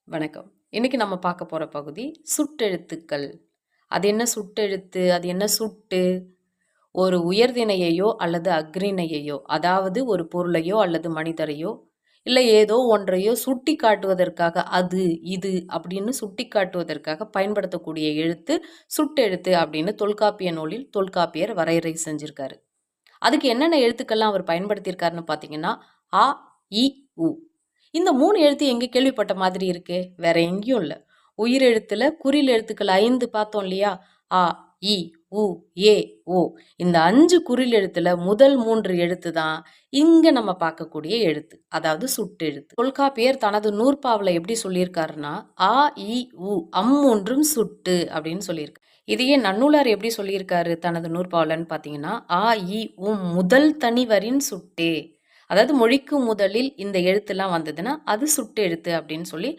வணக்கம். இன்னைக்கு நம்ம பார்க்க போற பகுதி சுட்டெழுத்துக்கள். அது என்ன சுட்டெழுத்து? அது என்ன சுட்டு? ஒரு உயர்திணையையோ அல்லது அஃறிணையையோ, அதாவது ஒரு பொருளையோ அல்லது மனிதரையோ, இல்ல ஏதோ ஒன்றையோ சுட்டிக் காட்டுவதற்காக அது, இது அப்படின்னு சுட்டிக் காட்டுவதற்காக பயன்படுத்தக்கூடிய எழுத்து சுட்டெழுத்து அப்படின்னு தொல்காப்பிய நூலில் தொல்காப்பியர் வரையறை செஞ்சிருக்காரு. அதுக்கு என்னென்ன எழுத்துக்கள்லாம் அவர் பயன்படுத்தியிருக்காருன்னு பார்த்தீங்கன்னா, அ, இ, உ. இந்த 3 எழுத்து எங்க கேள்விப்பட்ட மாதிரி இருக்கு? வேற எங்கேயும் இல்ல. உயிர் எழுத்துல குறில் எழுத்துக்கள் 5 பார்த்தோம் இல்லையா? அ, இ, உ, ஏ, ஓ. இந்த 5 குறில் எழுத்துல முதல் 3 எழுத்து தான் இங்க நம்ம பார்க்கக்கூடிய எழுத்து. அதாவது சுட்டெழுத்து. தொல்காப்பியர் தனது நூற்பாவுல எப்படி சொல்லியிருக்காருன்னா, "ஆ, இ, உ அம்மூன்றும் சுட்டு" அப்படின்னு சொல்லியிருக்கு. இதையே நன்னூலார் எப்படி சொல்லியிருக்காரு தனது நூற்பாவுலன்னு பார்த்தீங்கன்னா, "ஆ, இ, முதல் தனிவரின் சுட்டே." அதாவது மொழிக்கு முதலில் இந்த எழுத்துலாம் வந்ததுன்னா, அது சுட்டெழுத்து அப்படின்னு சொல்லி